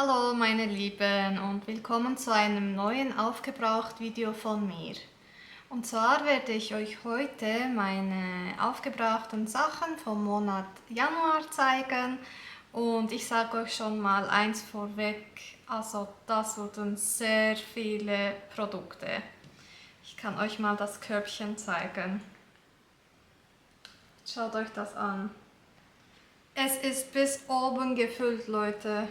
Hallo meine Lieben und willkommen zu einem neuen Aufgebraucht-Video von mir. Und zwar werde ich euch heute meine aufgebrauchten Sachen vom Monat Januar zeigen und ich sage euch schon mal eins vorweg, also das wurden sehr viele Produkte. Ich kann euch mal das Körbchen zeigen. Schaut euch das an. Es ist bis oben gefüllt, Leute.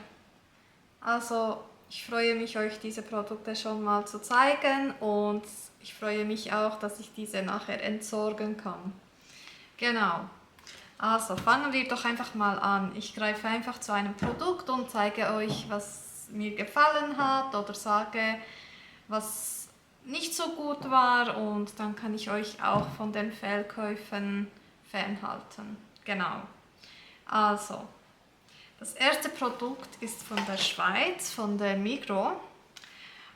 Also ich freue mich, euch diese Produkte schon mal zu zeigen und ich freue mich auch, dass ich diese nachher entsorgen kann. Genau. Also fangen wir doch einfach mal an. Ich greife einfach zu einem Produkt und zeige euch, was mir gefallen hat oder sage, was nicht so gut war und dann kann ich euch auch von den Fehlkäufen fernhalten. Genau. Also, das erste Produkt ist von der Schweiz, von der Migros.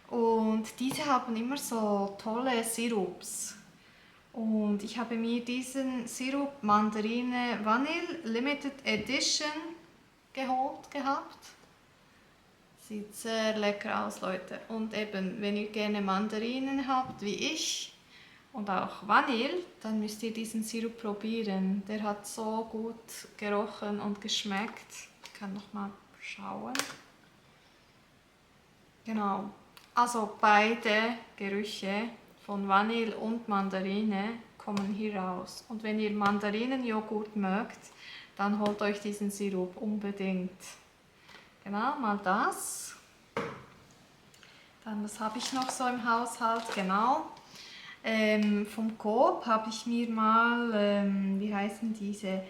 Und diese haben immer so tolle Sirups. Und ich habe mir diesen Sirup Mandarine Vanille Limited Edition geholt gehabt. Sieht sehr lecker aus, Leute. Und eben, wenn ihr gerne Mandarinen habt, wie ich, und auch Vanille, dann müsst ihr diesen Sirup probieren. Der hat so gut gerochen und geschmeckt. Ich kann noch mal schauen. Genau. Also beide Gerüche von Vanille und Mandarine kommen hier raus. Und wenn ihr Mandarinenjoghurt mögt, dann holt euch diesen Sirup unbedingt. Genau, mal das. Dann, was habe ich noch so im Haushalt? Genau. Vom Coop habe ich mir mal, wie heißen diese,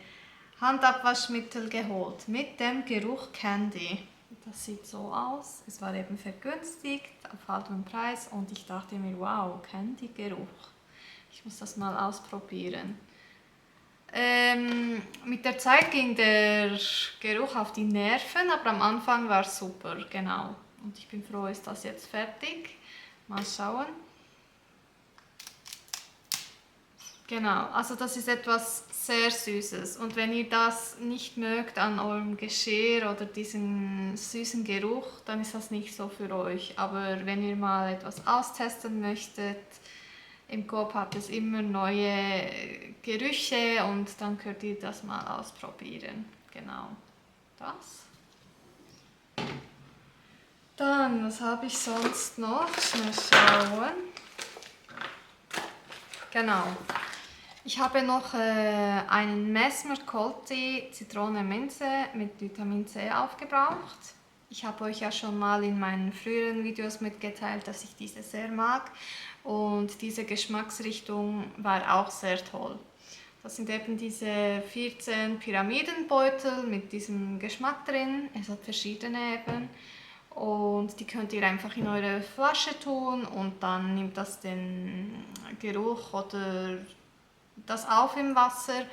Handabwaschmittel geholt mit dem Geruch Candy. Das sieht so aus. Es war eben vergünstigt, auf halbem Preis und ich dachte mir, wow, Candy-Geruch. Ich muss das mal ausprobieren. Mit der Zeit ging der Geruch auf die Nerven, aber am Anfang war es super, genau. Und ich bin froh, ist das jetzt fertig. Mal schauen. Genau, also das ist etwas sehr Süßes und wenn ihr das nicht mögt an eurem Geschirr oder diesen süßen Geruch, dann ist das nicht so für euch. Aber wenn ihr mal etwas austesten möchtet, im Coop hat es immer neue Gerüche und dann könnt ihr das mal ausprobieren. Genau, das. Dann, was habe ich sonst noch? Schnell schauen. Genau. Ich habe noch einen Messmer Colti Zitrone Minze mit Vitamin C aufgebraucht. Ich habe euch ja schon mal in meinen früheren Videos mitgeteilt, dass ich diese sehr mag und diese Geschmacksrichtung war auch sehr toll. Das sind eben diese 14 Pyramidenbeutel mit diesem Geschmack drin. Es hat verschiedene eben. Und die könnt ihr einfach in eure Flasche tun und dann nimmt das den Geruch oder das auf im Wasser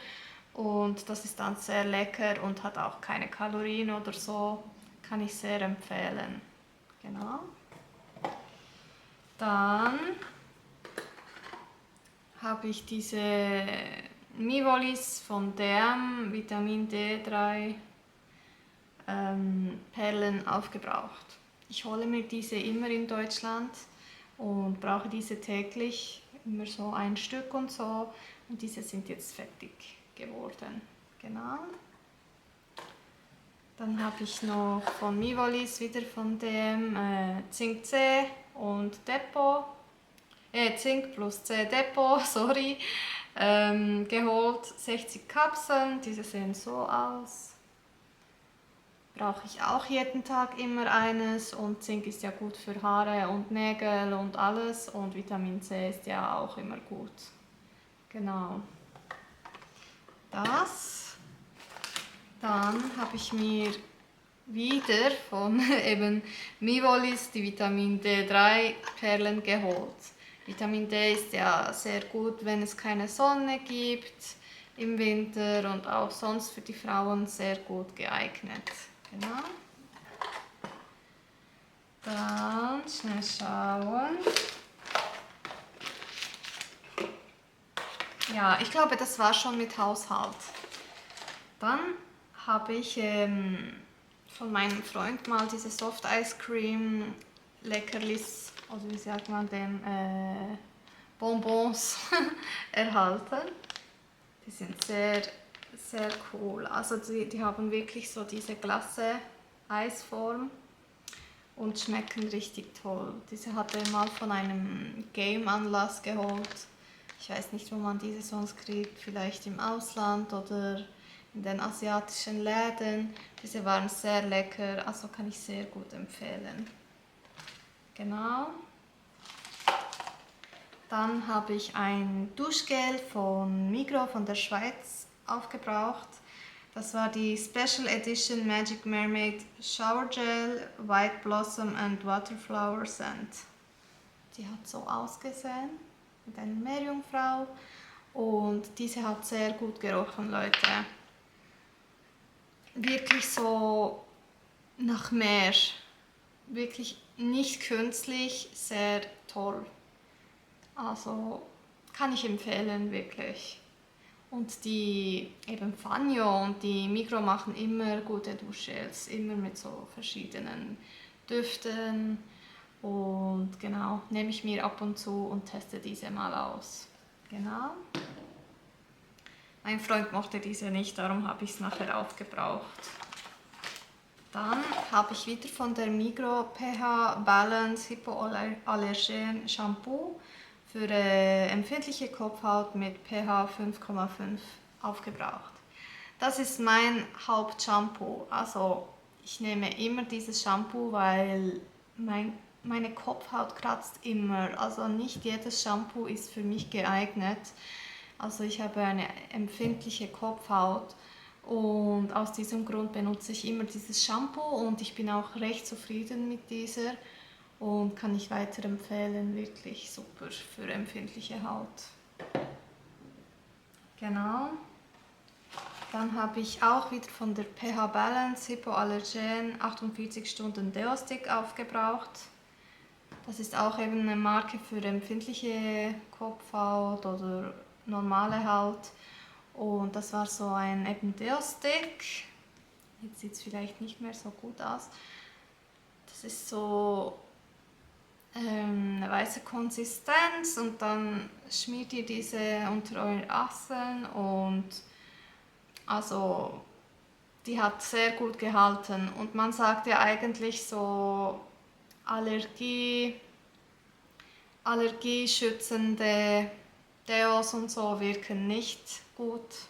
und das ist dann sehr lecker und hat auch keine Kalorien oder so. Kann ich sehr empfehlen. Genau. Dann habe ich diese Mivolis von DM Vitamin D3 Perlen aufgebraucht. Ich hole mir diese immer in Deutschland und brauche diese täglich, immer so ein Stück und so. Und diese sind jetzt fertig geworden. Genau. Dann habe ich noch von Mivolis, wieder von dem Zink C und Depot. Zink plus C Depot, sorry. Geholt 60 Kapseln, diese sehen so aus. Brauche ich auch jeden Tag immer eines und Zink ist ja gut für Haare und Nägel und alles und Vitamin C ist ja auch immer gut. Genau. Das. Dann habe ich mir wieder von eben Mivolis die Vitamin D3 Perlen geholt. Vitamin D ist ja sehr gut, wenn es keine Sonne gibt im Winter und auch sonst für die Frauen sehr gut geeignet. Genau. Dann schnell schauen. Ja, ich glaube, das war schon mit Haushalt. Dann habe ich von meinem Freund mal diese Soft Ice Cream Leckerlis, oder wie sagt man dem, Bonbons erhalten. Die sind sehr, sehr cool. Also die haben wirklich so diese Glasse-Eisform und schmecken richtig toll. Diese hatte er mal von einem Game-Anlass geholt. Ich weiß nicht, wo man diese sonst kriegt, vielleicht im Ausland oder in den asiatischen Läden. Diese waren sehr lecker, also kann ich sehr gut empfehlen. Genau. Dann habe ich ein Duschgel von Migros von der Schweiz aufgebraucht. Das war die Special Edition Magic Mermaid Shower Gel White Blossom and Waterflower Scent. Die hat so ausgesehen mit einer Meerjungfrau und diese hat sehr gut gerochen, Leute. Wirklich so nach Meer. Wirklich nicht künstlich, sehr toll. Also kann ich empfehlen, wirklich. Und die eben Fanjo und die Migros machen immer gute Duschgels, immer mit so verschiedenen Düften. Und genau, nehme ich mir ab und zu und teste diese mal aus. Genau. Mein Freund mochte diese nicht, darum habe ich es nachher aufgebraucht. Dann habe ich wieder von der Migros pH Balance Hypoallergen Shampoo für empfindliche Kopfhaut mit pH 5,5 aufgebraucht. Das ist mein Hauptshampoo. Also ich nehme immer dieses Shampoo, weil meine Kopfhaut kratzt immer. Also nicht jedes Shampoo ist für mich geeignet. Also ich habe eine empfindliche Kopfhaut. Und aus diesem Grund benutze ich immer dieses Shampoo und ich bin auch recht zufrieden mit dieser und kann ich weiterempfehlen, wirklich super für empfindliche Haut. Genau. Dann habe ich auch wieder von der pH Balance Hypoallergen 48 Stunden Deo Stick aufgebraucht. Das ist auch eben eine Marke für empfindliche Kopfhaut oder normale Haut. Und das war so ein eben Deo-Stick. Jetzt sieht es vielleicht nicht mehr so gut aus. Das ist so eine weiße Konsistenz und dann schmiert ihr diese unter euren Achseln und also die hat sehr gut gehalten. Und man sagt ja eigentlich so allergieschützende Deos und so wirken nicht gut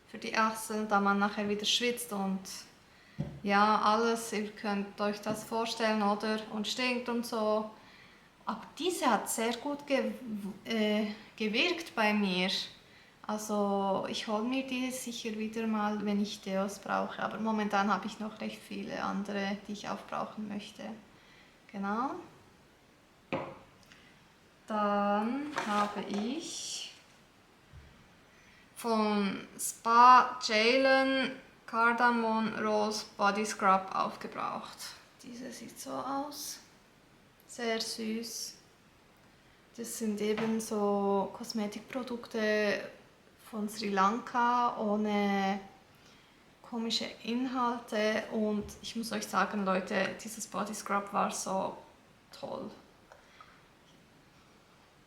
für die Achseln, da man nachher wieder schwitzt und ja, alles, ihr könnt euch das vorstellen, oder? Und stinkt und so. Aber diese hat sehr gut gewirkt bei mir. Also ich hole mir die sicher wieder mal, wenn ich Deos brauche. Aber momentan habe ich noch recht viele andere, die ich aufbrauchen möchte. Genau. Dann habe ich von Spa Jalen Cardamom Rose Body Scrub aufgebraucht. Diese sieht so aus. Sehr süß. Das sind eben so Kosmetikprodukte von Sri Lanka ohne komische Inhalte und ich muss euch sagen, Leute, dieses Body Scrub war so toll.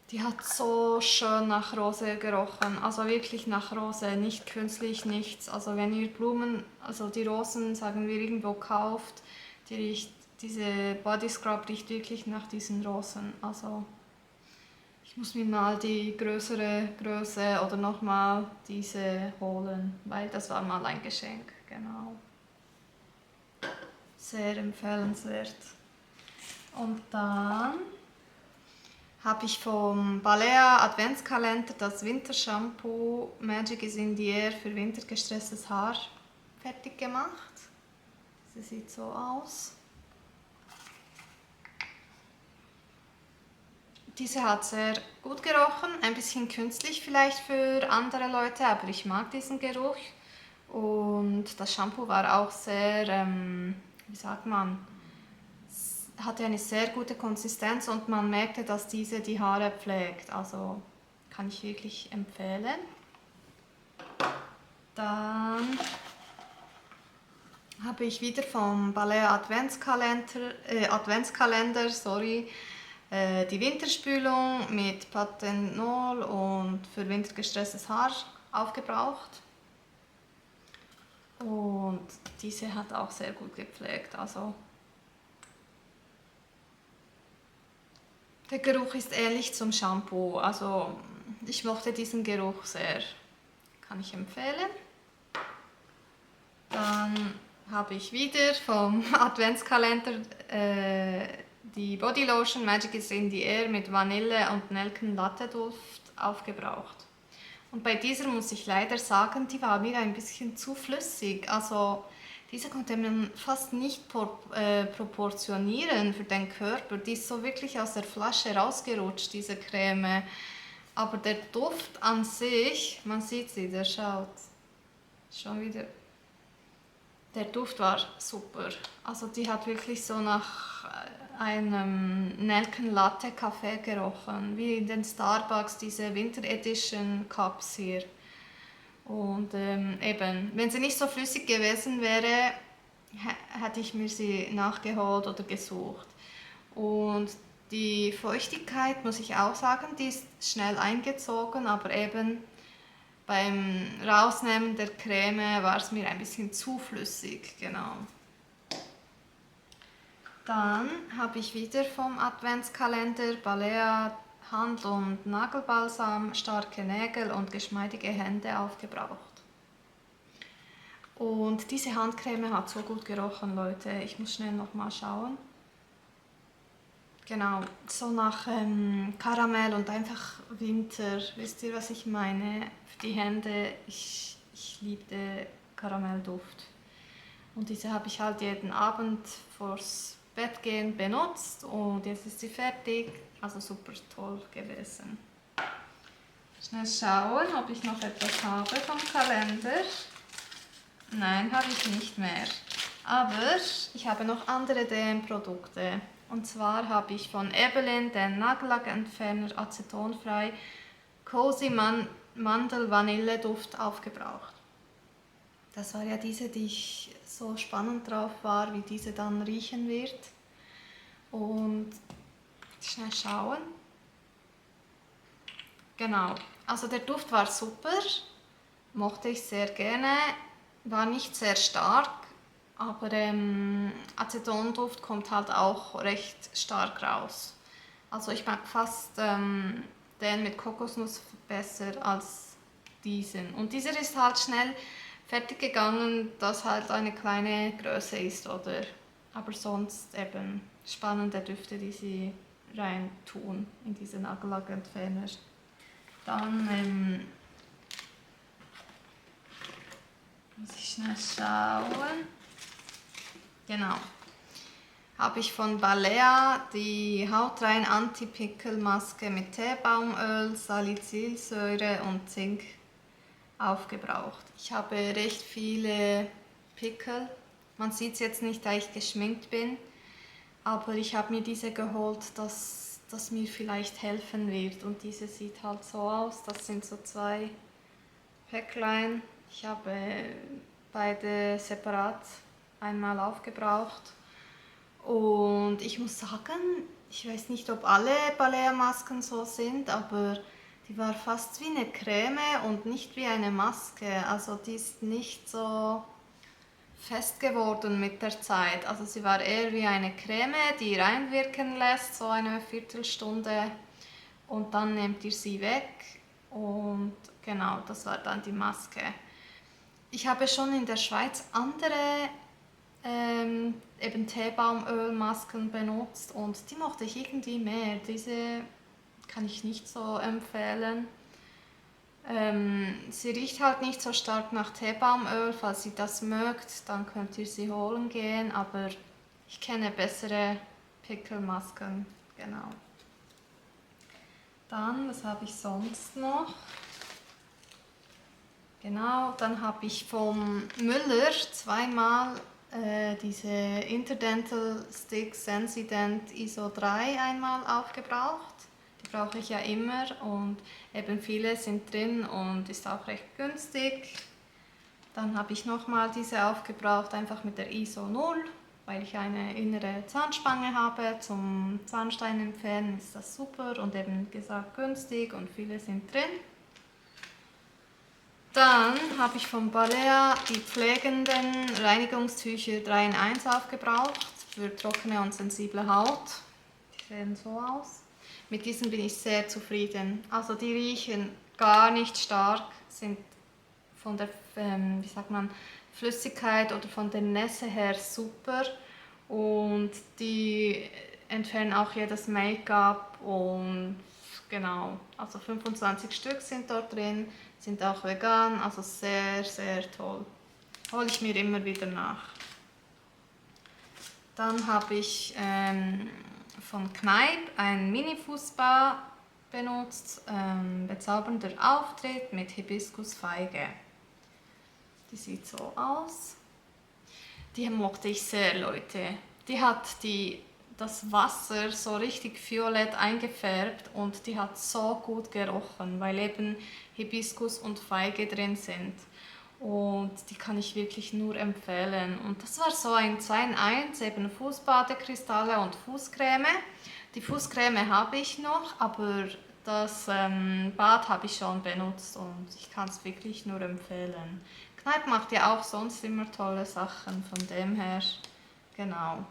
Die hat so schön nach Rose gerochen, also wirklich nach Rose, nicht künstlich, nichts. Also wenn ihr Blumen, also die Rosen, sagen wir, irgendwo kauft, diese Body Scrub riecht wirklich nach diesen Rosen. Also ich muss mir mal die größere Größe oder nochmal diese holen, weil das war mal ein Geschenk, genau. Sehr empfehlenswert. Und dann habe ich vom Balea Adventskalender das Wintershampoo Magic is in the Air für wintergestresstes Haar fertig gemacht. Sie sieht so aus. Diese hat sehr gut gerochen, ein bisschen künstlich vielleicht für andere Leute, aber ich mag diesen Geruch. Und das Shampoo war auch sehr, wie sagt man, hatte eine sehr gute Konsistenz und man merkte, dass diese die Haare pflegt. Also kann ich wirklich empfehlen. Dann habe ich wieder vom Balea Adventskalender, sorry, die Winterspülung mit Panthenol und für wintergestresstes Haar aufgebraucht. Und diese hat auch sehr gut gepflegt. Also der Geruch ist ähnlich zum Shampoo. Also ich mochte diesen Geruch sehr. Kann ich empfehlen. Dann habe ich wieder vom Adventskalender die Bodylotion Magic is in the Air mit Vanille und Nelken Latte Duft aufgebraucht. Und bei dieser muss ich leider sagen, die war mir ein bisschen zu flüssig. Also diese konnte man fast nicht proportionieren für den Körper. Die ist so wirklich aus der Flasche rausgerutscht, diese Creme. Aber der Duft an sich, man sieht sie, der schaut schon wieder. Der Duft war super. Also die hat wirklich so nach einem Nelken Latte Kaffee gerochen, wie in den Starbucks diese Winter Edition Cups hier. Und eben, wenn sie nicht so flüssig gewesen wäre, hätte ich mir sie nachgeholt oder gesucht. Und die Feuchtigkeit, muss ich auch sagen, die ist schnell eingezogen, aber eben beim Rausnehmen der Creme war es mir ein bisschen zu flüssig, genau. Dann habe ich wieder vom Adventskalender Balea Hand- und Nagelbalsam, starke Nägel und geschmeidige Hände aufgebraucht. Und diese Handcreme hat so gut gerochen, Leute. Ich muss schnell nochmal schauen. Genau, so nach Karamell und einfach Winter. Wisst ihr, was ich meine? Für die Hände, ich liebte Karamellduft. Und diese habe ich halt jeden Abend vors Bett gehen benutzt und jetzt ist sie fertig. Also super toll gewesen. Schnell schauen, ob ich noch etwas habe vom Kalender. Nein, habe ich nicht mehr. Aber ich habe noch andere DM-Produkte. Und zwar habe ich von Ebelin den Nagellackentferner acetonfrei Cozy Mandel Vanille Duft aufgebraucht. Das war ja diese, die ich so spannend drauf war, wie diese dann riechen wird. Und schnell schauen. Genau, also der Duft war super, mochte ich sehr gerne, war nicht sehr stark, aber Acetonduft kommt halt auch recht stark raus. Also ich mag fast den mit Kokosnuss besser als diesen. Und dieser ist halt schnell fertig gegangen, dass halt eine kleine Größe ist, oder? Aber sonst eben spannende Düfte, die sie rein tun in diese Nagellackentferner. Dann muss ich schnell schauen. Genau. Habe ich von Balea die hautrein Anti-Pickel-Maske mit Teebaumöl, Salicylsäure und Zink aufgebraucht. Ich habe recht viele Pickel. Man sieht es jetzt nicht, da ich geschminkt bin, aber ich habe mir diese geholt, dass das mir vielleicht helfen wird. Und diese sieht halt so aus. Das sind so 2 Päcklein. Ich habe beide separat einmal aufgebraucht. Und ich muss sagen, ich weiß nicht, ob alle Balea-Masken so sind, aber die war fast wie eine Creme und nicht wie eine Maske. Also die ist nicht so fest geworden mit der Zeit. Also sie war eher wie eine Creme, die reinwirken lässt, so eine Viertelstunde. Und dann nehmt ihr sie weg und genau, das war dann die Maske. Ich habe schon in der Schweiz andere eben Teebaumölmasken benutzt und die mochte ich irgendwie mehr. Diese kann ich nicht so empfehlen. Sie riecht halt nicht so stark nach Teebaumöl. Falls ihr das mögt, dann könnt ihr sie holen gehen, aber ich kenne bessere Pickelmasken, genau. Dann, was habe ich sonst noch? Genau, dann habe ich vom Müller zweimal diese Interdental Stick Sensident ISO 3 einmal aufgebraucht. Die brauche ich ja immer und eben viele sind drin und ist auch recht günstig. Dann habe ich nochmal diese aufgebraucht, einfach mit der ISO 0, weil ich eine innere Zahnspange habe. Zum Zahnstein entfernen ist das super und eben gesagt günstig und viele sind drin. Dann habe ich von Balea die pflegenden Reinigungstücher 3 in 1 aufgebraucht für trockene und sensible Haut. Die sehen so aus. Mit diesen bin ich sehr zufrieden. Also die riechen gar nicht stark, sind von der wie sagt man, Flüssigkeit oder von der Nässe her super und die entfernen auch jedes Make-up und genau, also 25 Stück sind dort drin, sind auch vegan, also sehr, sehr toll. Hole ich mir immer wieder nach. Dann habe ich von Kneipp ein Mini-Fußball benutzt, bezaubernder Auftritt mit Hibiskusfeige. Die sieht so aus. Die mochte ich sehr, Leute. Die hat das Wasser so richtig violett eingefärbt und die hat so gut gerochen, weil eben Hibiskus und Feige drin sind. Und die kann ich wirklich nur empfehlen. Und das war so ein 2 in 1, eben Fußbadekristalle und Fußcreme. Die Fußcreme habe ich noch, aber das Bad habe ich schon benutzt und ich kann es wirklich nur empfehlen. Kneipp macht ja auch sonst immer tolle Sachen, von dem her, genau.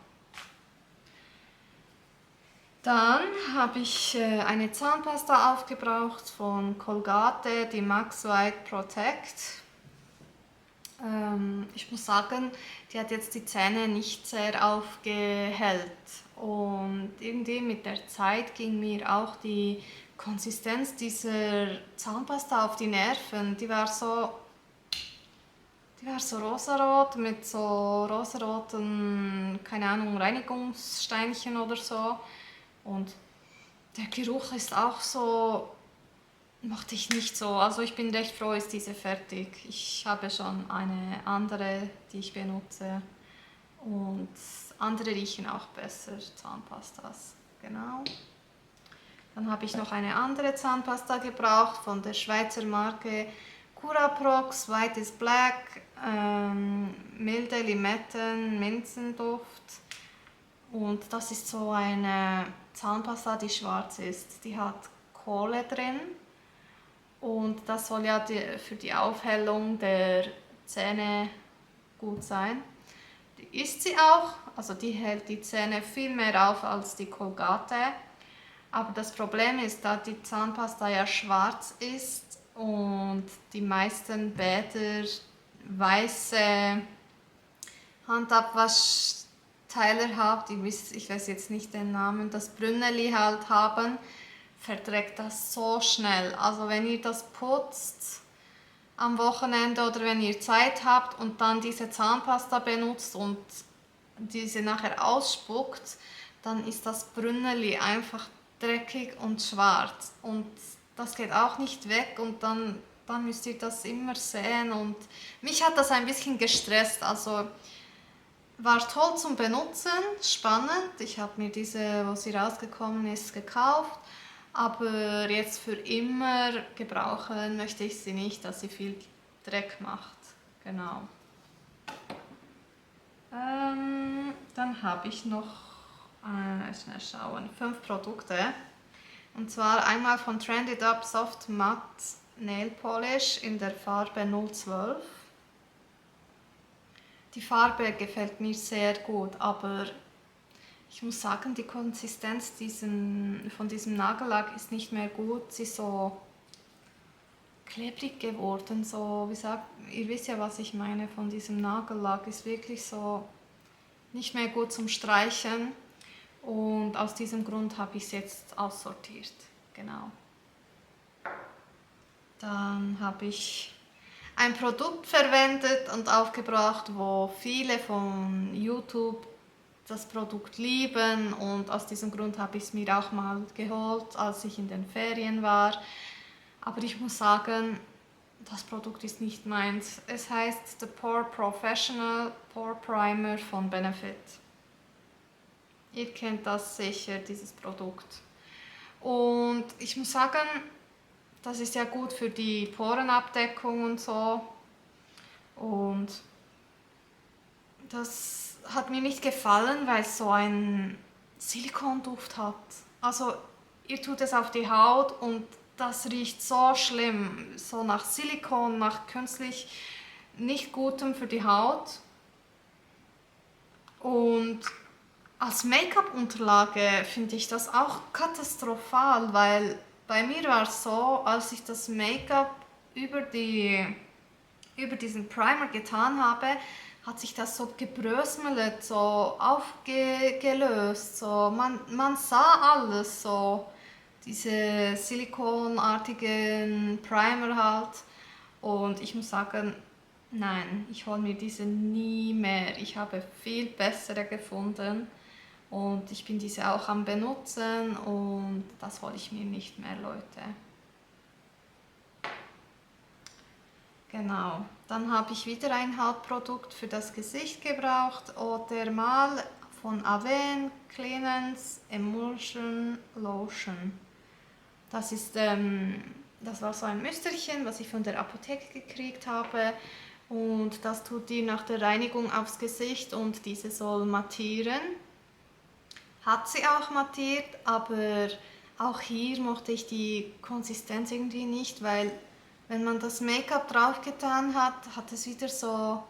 Dann habe ich eine Zahnpasta aufgebraucht von Colgate, die Max White Protect. Ich muss sagen, die hat jetzt die Zähne nicht sehr aufgehellt und irgendwie mit der Zeit ging mir auch die Konsistenz dieser Zahnpasta auf die Nerven. Die war so rosarot mit so rosaroten, keine Ahnung, Reinigungssteinchen oder so und der Geruch ist auch so, mochte ich nicht so. Also ich bin recht froh, ist diese fertig. Ich habe schon eine andere, die ich benutze. Und andere riechen auch besser, Zahnpastas. Genau. Dann habe ich noch eine andere Zahnpasta gebraucht von der Schweizer Marke Curaprox, White is Black, milde Limetten, Minzenduft. Und das ist so eine Zahnpasta, die schwarz ist. Die hat Kohle drin. Und das soll ja für die Aufhellung der Zähne gut sein. Die ist sie auch, also die hält die Zähne viel mehr auf als die Colgate. Aber das Problem ist, da die Zahnpasta ja schwarz ist und die meisten Bäder weiße Handabwaschteile haben, ich weiß jetzt nicht den Namen, das Brünneli halt haben, verträgt das so schnell. Also wenn ihr das putzt am Wochenende oder wenn ihr Zeit habt und dann diese Zahnpasta benutzt und diese nachher ausspuckt, dann ist das Brünneli einfach dreckig und schwarz und das geht auch nicht weg und dann müsst ihr das immer sehen und mich hat das ein bisschen gestresst, also war toll zum Benutzen, spannend, ich habe mir diese, wo sie rausgekommen ist, gekauft, aber jetzt für immer gebrauchen möchte ich sie nicht, dass sie viel Dreck macht, genau. Dann habe ich noch, schnell schauen, 5 Produkte. Und zwar einmal von Trend It Up Soft Matte Nail Polish in der Farbe 012. Die Farbe gefällt mir sehr gut, aber ich muss sagen, die Konsistenz von diesem Nagellack ist nicht mehr gut. Sie ist so klebrig geworden, so, ihr wisst ja, was ich meine von diesem Nagellack, ist wirklich so nicht mehr gut zum Streichen und aus diesem Grund habe ich es jetzt aussortiert, genau. Dann habe ich ein Produkt verwendet und aufgebracht, wo viele von YouTube das Produkt lieben und aus diesem Grund habe ich es mir auch mal geholt, als ich in den Ferien war. Aber ich muss sagen, das Produkt ist nicht meins. Es heißt The Pore Professional Pore Primer von Benefit. Ihr kennt das sicher, dieses Produkt. Und ich muss sagen, das ist ja gut für die Porenabdeckung und so. Und das hat mir nicht gefallen, weil es so einen Silikonduft hat. Also ihr tut es auf die Haut und das riecht so schlimm, so nach Silikon, nach künstlich nicht gutem für die Haut. Und als Make-up-Unterlage finde ich das auch katastrophal, weil bei mir war es so, als ich das Make-up über diesen Primer getan habe, hat sich das so gebröselt, so aufgelöst, so man sah alles, so diese silikonartigen Primer halt. Und ich muss sagen, nein, ich hole mir diese nie mehr. Ich habe viel bessere gefunden und ich bin diese auch am benutzen und das hole ich mir nicht mehr, Leute. Genau, dann habe ich wieder ein Hautprodukt für das Gesicht gebraucht, Eau Thermal von Avène Cleanse Emulsion Lotion. Das war so ein Müsterchen, was ich von der Apotheke gekriegt habe und das tut ihr nach der Reinigung aufs Gesicht und diese soll mattieren. Hat sie auch mattiert, aber auch hier mochte ich die Konsistenz irgendwie nicht, weil wenn man das Make-up draufgetan hat, hat es wieder so,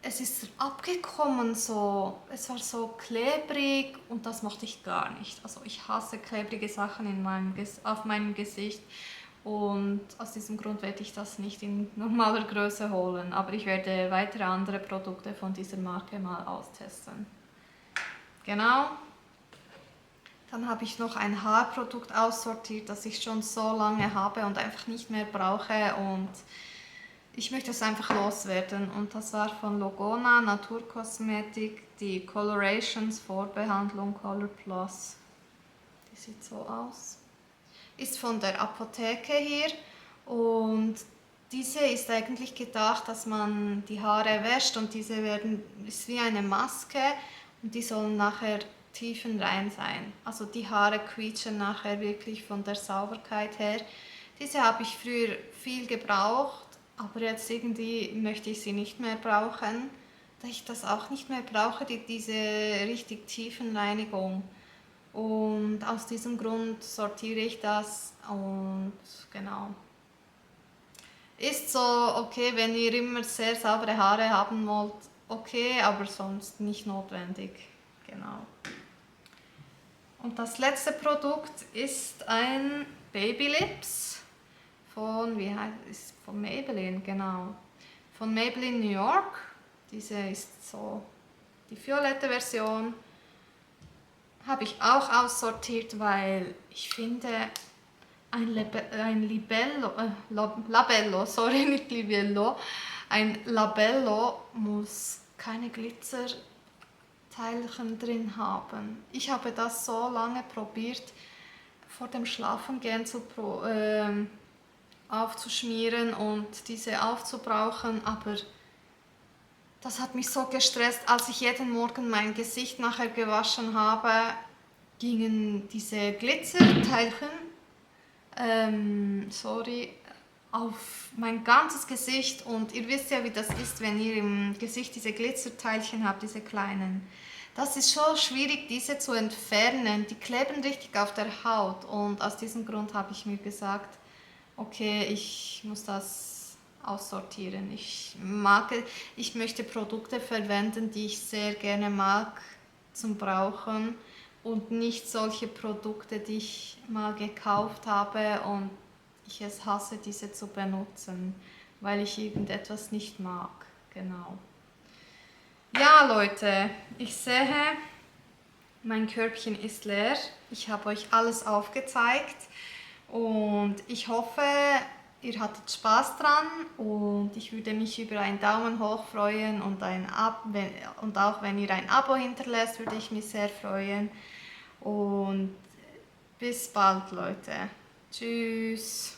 es ist abgekommen so, es war so klebrig und das mochte ich gar nicht. Also ich hasse klebrige Sachen auf meinem Gesicht und aus diesem Grund werde ich das nicht in normaler Größe holen, aber ich werde weitere andere Produkte von dieser Marke mal austesten. Genau. Dann habe ich noch ein Haarprodukt aussortiert, das ich schon so lange habe und einfach nicht mehr brauche und ich möchte es einfach loswerden. Und das war von Logona Naturkosmetik, die Colorations Vorbehandlung Color Plus. Die sieht so aus. Ist von der Apotheke hier und diese ist eigentlich gedacht, dass man die Haare wäscht und diese ist wie eine Maske und die sollen nachher tiefenrein sein. Also die Haare quietschen nachher wirklich von der Sauberkeit her. Diese habe ich früher viel gebraucht, aber jetzt irgendwie möchte ich sie nicht mehr brauchen, da ich das auch nicht mehr brauche, diese richtig tiefen Reinigung. Und aus diesem Grund sortiere ich das und genau. Ist so okay, wenn ihr immer sehr saubere Haare haben wollt, okay, aber sonst nicht notwendig. Genau. Und das letzte Produkt ist ein Babylips von, von Maybelline, genau. Von Maybelline New York. Diese ist so die violette Version. Habe ich auch aussortiert, weil ich finde, ein Labello, sorry, nicht Libello, ein Labello muss keine Glitzer Teilchen drin haben. Ich habe das so lange probiert, vor dem Schlafengehen aufzuschmieren und diese aufzubrauchen, aber das hat mich so gestresst, als ich jeden Morgen mein Gesicht nachher gewaschen habe, gingen diese Glitzerteilchen, auf mein ganzes Gesicht und ihr wisst ja, wie das ist, wenn ihr im Gesicht diese Glitzerteilchen habt, diese kleinen. Das ist schon schwierig, diese zu entfernen. Die kleben richtig auf der Haut und aus diesem Grund habe ich mir gesagt, okay, ich muss das aussortieren. Ich möchte Produkte verwenden, die ich sehr gerne mag zum Brauchen und nicht solche Produkte, die ich mal gekauft habe und ich es hasse, diese zu benutzen, weil ich irgendetwas nicht mag. Genau. Ja, Leute, ich sehe, mein Körbchen ist leer. Ich habe euch alles aufgezeigt und ich hoffe, ihr hattet Spaß dran und ich würde mich über einen Daumen hoch freuen und auch wenn ihr ein Abo hinterlässt, würde ich mich sehr freuen. Und bis bald, Leute. Tschüss.